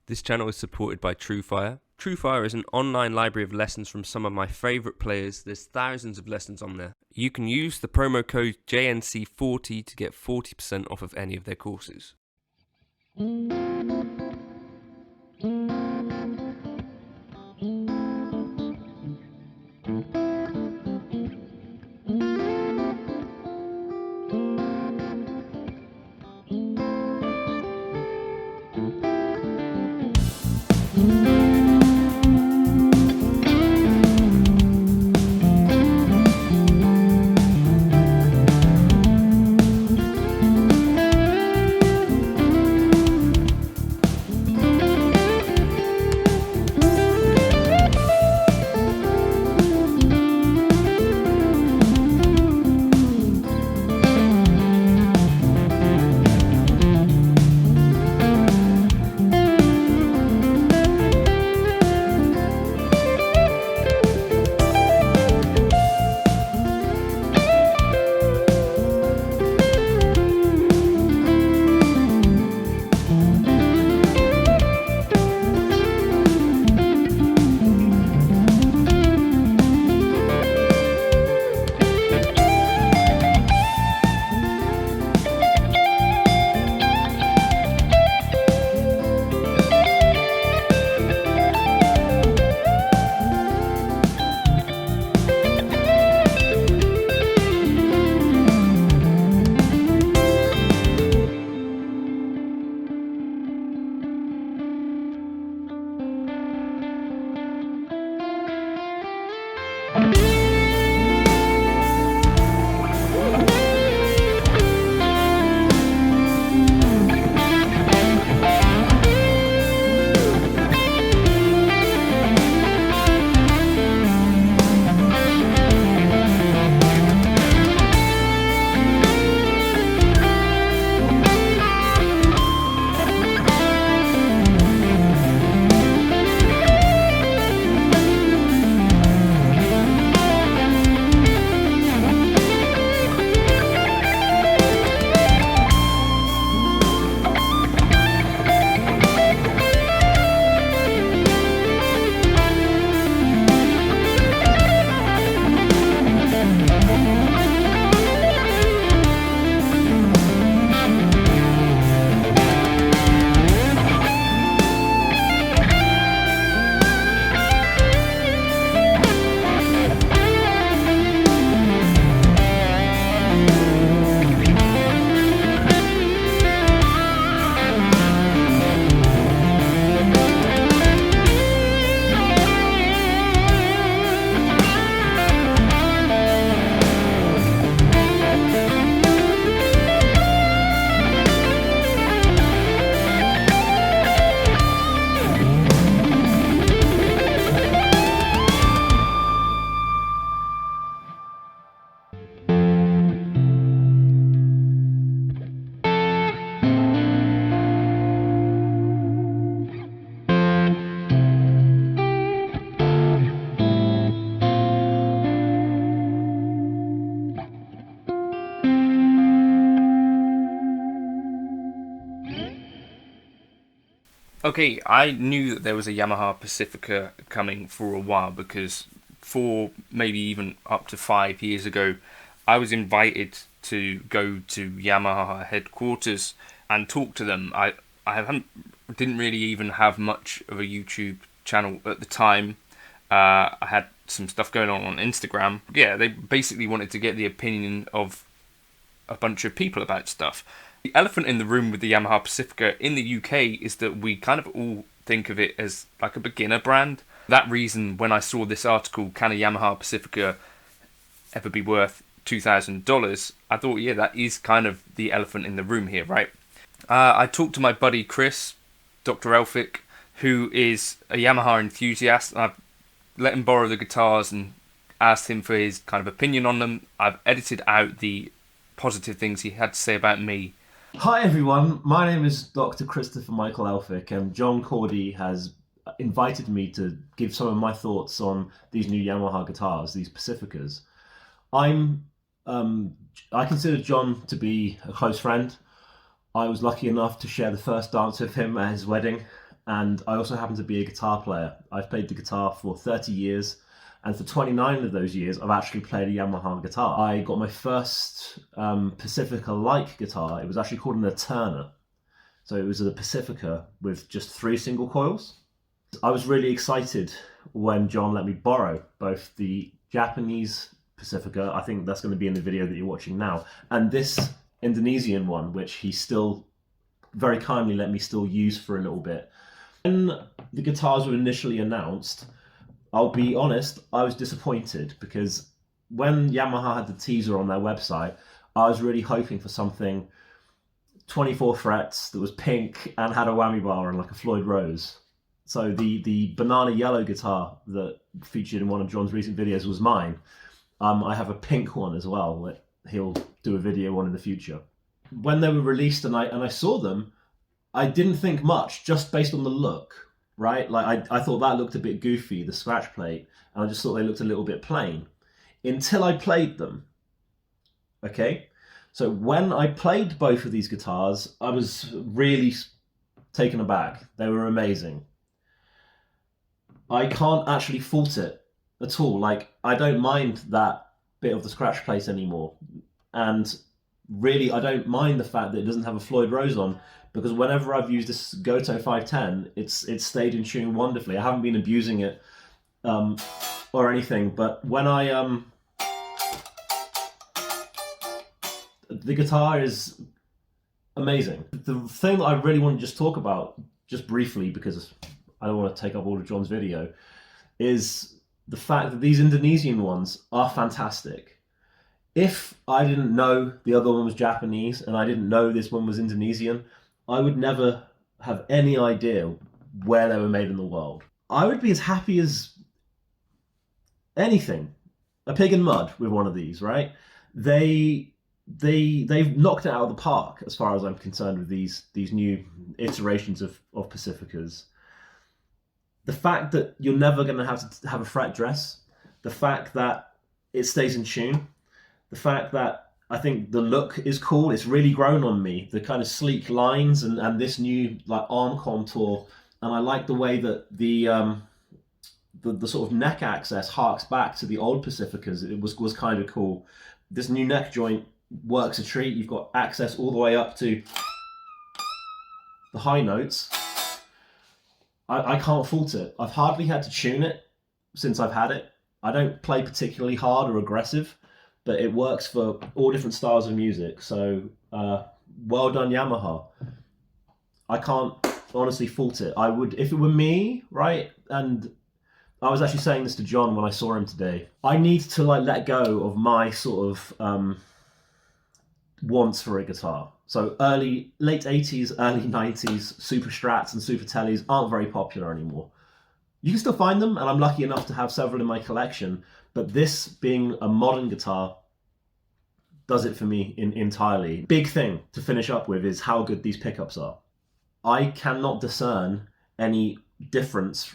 This channel is supported by TrueFire. TrueFire is an online library of lessons from some of my favourite players. There's thousands of lessons on there. You can use the promo code JNC40 to get 40% off of any of their courses. Okay, I knew that there was a Yamaha Pacifica coming for a while because 4, maybe even up to 5 years ago, I was invited to go to Yamaha headquarters and talk to them. Didn't really even have much of a YouTube channel at the time. I had some stuff going on Instagram. Yeah, they basically wanted to get the opinion of a bunch of people about stuff. The elephant in the room with the Yamaha Pacifica in the UK is that we kind of all think of it as like a beginner brand. That reason, when I saw this article, can a Yamaha Pacifica ever be worth $2,000? I thought, yeah, that is kind of the elephant in the room here, right? I talked to my buddy Chris, Dr. Elphick, who is a Yamaha enthusiast. I've let him borrow the guitars and asked him for his kind of opinion on them. I've edited out the positive things he had to say about me. Hi everyone, my name is Dr. Christopher Michael Elphick, and John Cordy has invited me to give some of my thoughts on these new Yamaha guitars, these Pacificas. I consider John to be a close friend. I was lucky enough to share the first dance with him at his wedding. And I also happen to be a guitar player. I've played the guitar for 30 years, and for 29 of those years, I've actually played a Yamaha guitar. I got my first Pacifica-like guitar. It was actually called an Eterna. So it was a Pacifica with just 3 single coils. I was really excited when John let me borrow both the Japanese Pacifica, I think that's going to be in the video that you're watching now, and this Indonesian one, which he still very kindly let me still use for a little bit. When the guitars were initially announced, I'll be honest, I was disappointed, because when Yamaha had the teaser on their website, I was really hoping for something 24 frets that was pink and had a whammy bar and like a Floyd Rose. So the banana yellow guitar that featured in one of John's recent videos was mine. I have a pink one as well that he'll do a video on in the future. When they were released and I saw them, I didn't think much, just based on the look, right? Like I thought that looked a bit goofy, the scratch plate, and I just thought they looked a little bit plain until I played them. Okay, so when I played both of these guitars, I was really taken aback. They were amazing. I can't actually fault it at all. Like, I don't mind that bit of the scratch plate anymore. And really, I don't mind the fact that it doesn't have a Floyd Rose on, because whenever I've used this Goto 510, it's stayed in tune wonderfully. I haven't been abusing it or anything, but when the guitar is amazing. The thing that I really want to just talk about, just briefly, because I don't want to take up all of John's video, is the fact that these Indonesian ones are fantastic. If I didn't know the other one was Japanese and I didn't know this one was Indonesian, I would never have any idea where they were made in the world. I would be as happy as anything, a pig in mud with one of these, right? They've knocked it out of the park as far as I'm concerned with these new iterations of Pacificas. The fact that you're never going to have a fret dress, the fact that it stays in tune, the fact that I think the look is cool. It's really grown on me. The kind of sleek lines and this new like arm contour, and I like the way that the sort of neck access harks back to the old Pacificas. It was kind of cool. This new neck joint works a treat. You've got access all the way up to the high notes. I can't fault it. I've hardly had to tune it since I've had it. I don't play particularly hard or aggressive, but it works for all different styles of music. So well done, Yamaha. I can't honestly fault it. I would, if it were me, right? And I was actually saying this to John when I saw him today. I need to like let go of my sort of wants for a guitar. So late 80s, early 90s, Super Strats and Super Tellies aren't very popular anymore. You can still find them, and I'm lucky enough to have several in my collection, but this being a modern guitar does it for me entirely. Big thing to finish up with is how good these pickups are. I cannot discern any difference,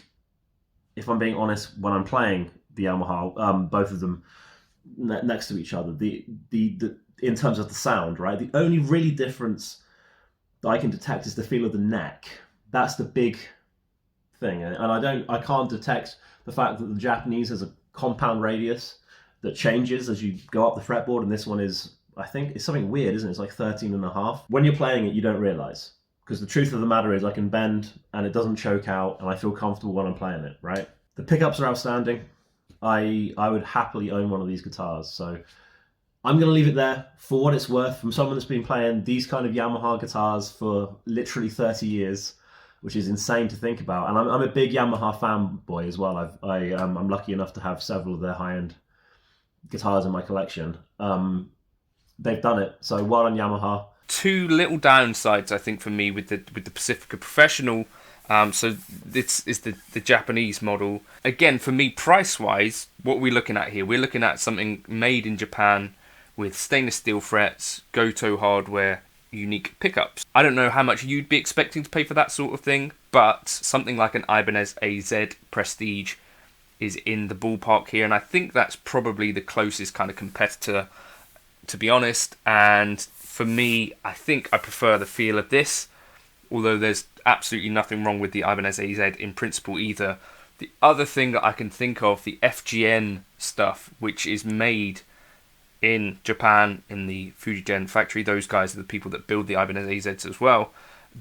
if I'm being honest, when I'm playing the Yamaha, both of them next to each other. The in terms of the sound, right? The only really difference that I can detect is the feel of the neck. That's the big thing, and I can't detect the fact that the Japanese has a compound radius that changes as you go up the fretboard, and this one is, I think, it's something weird, isn't it? It's like 13.5. When you're playing it, you don't realize, because the truth of the matter is I can bend and it doesn't choke out, and I feel comfortable when I'm playing it, right? The pickups are outstanding. I would happily own one of these guitars, so I'm going to leave it there for what it's worth from someone that's been playing these kind of Yamaha guitars for literally 30 years, which is insane to think about. And I'm a big Yamaha fanboy as well. I'm lucky enough to have several of their high-end guitars in my collection. They've done it, so well done, Yamaha. Two little downsides, I think, for me with the Pacifica Professional. So this is the Japanese model. Again, for me, price-wise, what we're looking at here, we're looking at something made in Japan, with stainless steel frets, Goto hardware, unique pickups. I don't know how much you'd be expecting to pay for that sort of thing, but something like an Ibanez AZ Prestige is in the ballpark here, and I think that's probably the closest kind of competitor, to be honest. And for me, I think I prefer the feel of this although there's absolutely nothing wrong with the Ibanez AZ in principle either. The other thing that I can think of, the FGN stuff, which is made in Japan in the Fujigen factory, those guys are the people that build the Ibanez AZs as well.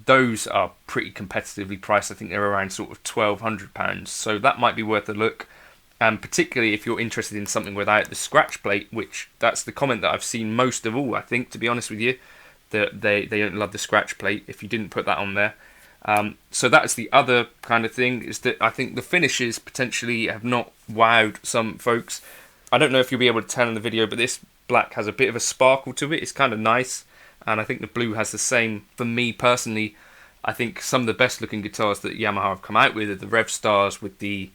Those are pretty competitively priced. I think they're around sort of £1,200, so that might be worth a look. And particularly if you're interested in something without the scratch plate, which that's the comment that I've seen most of all, I think, to be honest with you, that they don't love the scratch plate if you didn't put that on there. So that's the other kind of thing, is that I think the finishes potentially have not wowed some folks. I don't know if you'll be able to tell in the video, but this black has a bit of a sparkle to it. It's kind of nice, and I think the blue has the same. For me personally, I think some of the best looking guitars that Yamaha have come out with are the Rev Stars with the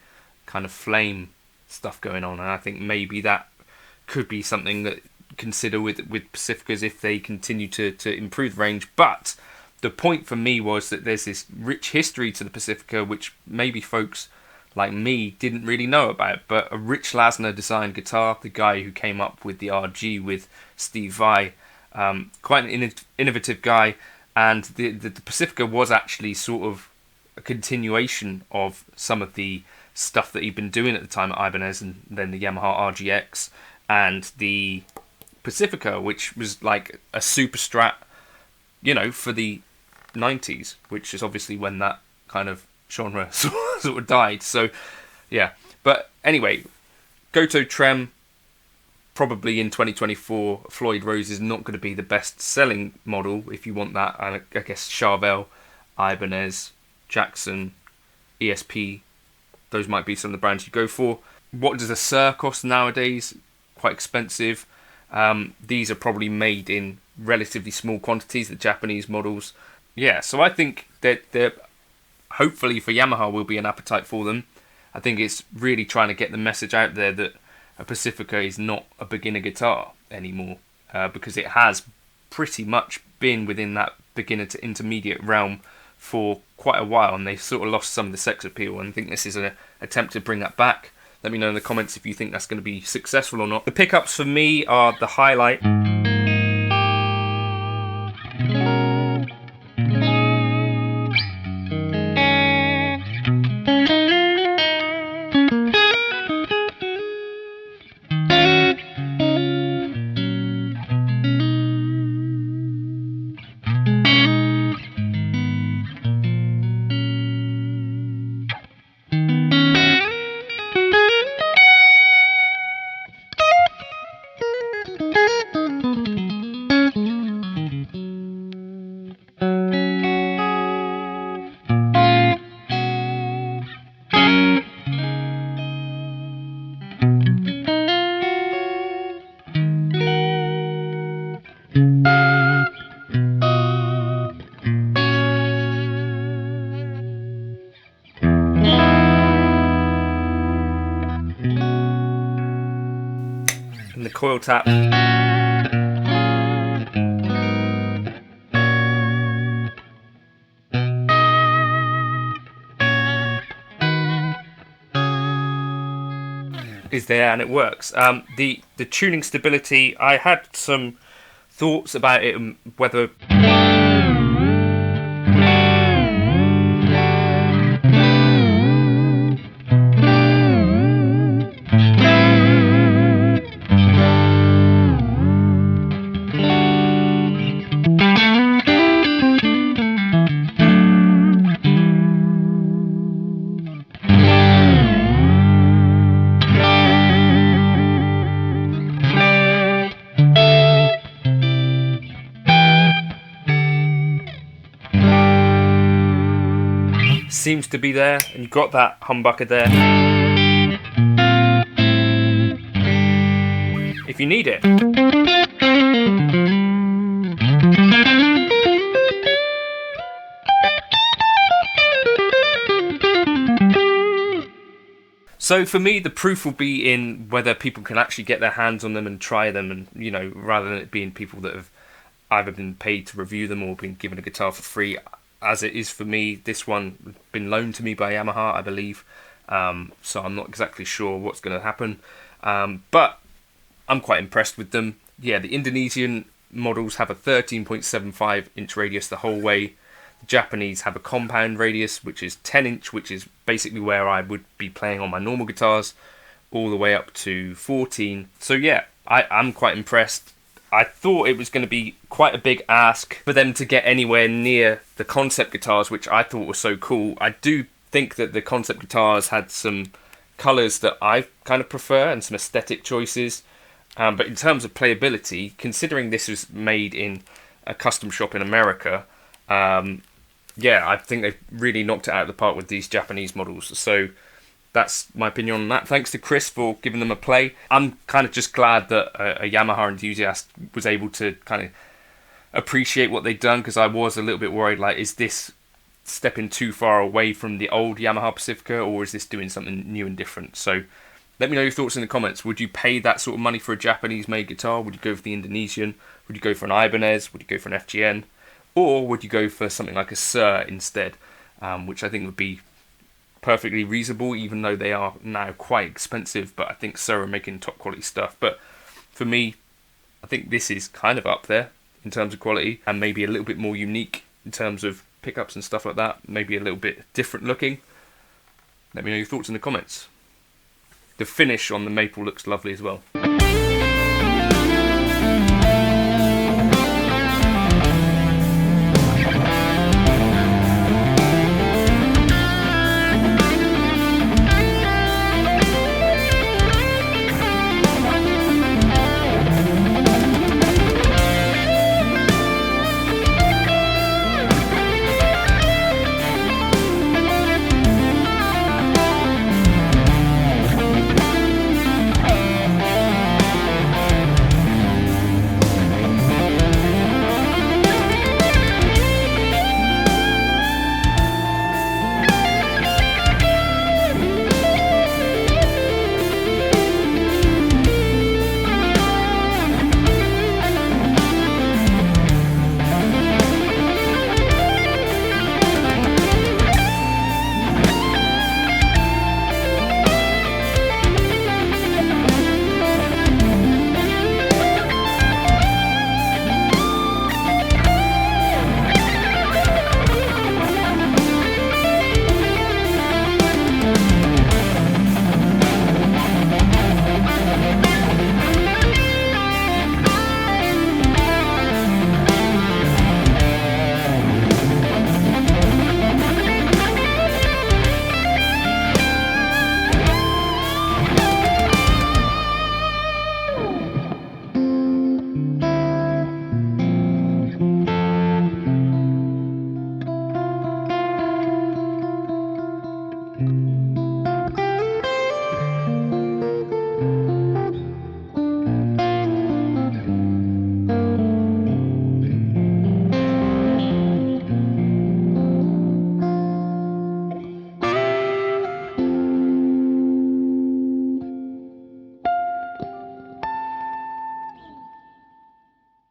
kind of flame stuff going on, and I think maybe that could be something that consider with Pacificas if they continue to improve the range. But the point for me was that there's this rich history to the Pacifica which maybe folks like me didn't really know about. But a Rich Lasner designed guitar, the guy who came up with the RG with Steve Vai, quite an innovative guy, and the Pacifica was actually sort of a continuation of some of the stuff that he'd been doing at the time at Ibanez, and then the Yamaha RGX and the Pacifica, which was like a super strat, you know, for the 90s, which is obviously when that kind of genre sort of died. So yeah, but anyway, Goto Trem probably in 2024. Floyd Rose is not going to be the best selling model if you want that. I guess Charvel, Ibanez, Jackson, ESP, those might be some of the brands you go for. What does a Sur cost nowadays? Quite expensive. These are probably made in relatively small quantities, the Japanese models. Yeah, so I think that there, hopefully for Yamaha, will be an appetite for them. I think it's really trying to get the message out there that a Pacifica is not a beginner guitar anymore, because it has pretty much been within that beginner to intermediate realm for quite a while, and they sort of lost some of the sex appeal, and I think this is an attempt to bring that back. Let me know in the comments if you think that's going to be successful or not. The pickups for me are the highlight. And the coil tap. Is there, and it works. The tuning stability, I had some thoughts about it and whether seems to be there, and you've got that humbucker there if you need it. So for me, the proof will be in whether people can actually get their hands on them and try them, and, you know, rather than it being people that have either been paid to review them or been given a guitar for free. As it is for me, this one has been loaned to me by Yamaha, I believe, so I'm not exactly sure what's going to happen, but I'm quite impressed with them. Yeah, the Indonesian models have a 13.75 inch radius the whole way. The Japanese have a compound radius, which is 10-inch, which is basically where I would be playing on my normal guitars, all the way up to 14. So yeah, I'm quite impressed. I thought it was going to be quite a big ask for them to get anywhere near the concept guitars, which I thought were so cool. I do think that the concept guitars had some colours that I kind of prefer and some aesthetic choices. But in terms of playability, considering this was made in a custom shop in America, yeah, I think they've really knocked it out of the park with these Japanese models. So that's my opinion on that. Thanks to Chris for giving them a play. I'm kind of just glad that a Yamaha enthusiast was able to kind of appreciate what they'd done, because I was a little bit worried, like, is this stepping too far away from the old Yamaha Pacifica, or is this doing something new and different? So let me know your thoughts in the comments. Would you pay that sort of money for a Japanese-made guitar? Would you go for the Indonesian? Would you go for an Ibanez? Would you go for an FGN? Or would you go for something like a Sir instead, which I think would be perfectly reasonable, even though they are now quite expensive. But I think Sir are making top quality stuff. But for me, I think this is kind of up there in terms of quality, and maybe a little bit more unique in terms of pickups and stuff like that. Maybe a little bit different looking. Let me know your thoughts in the comments. The finish on the maple looks lovely as well.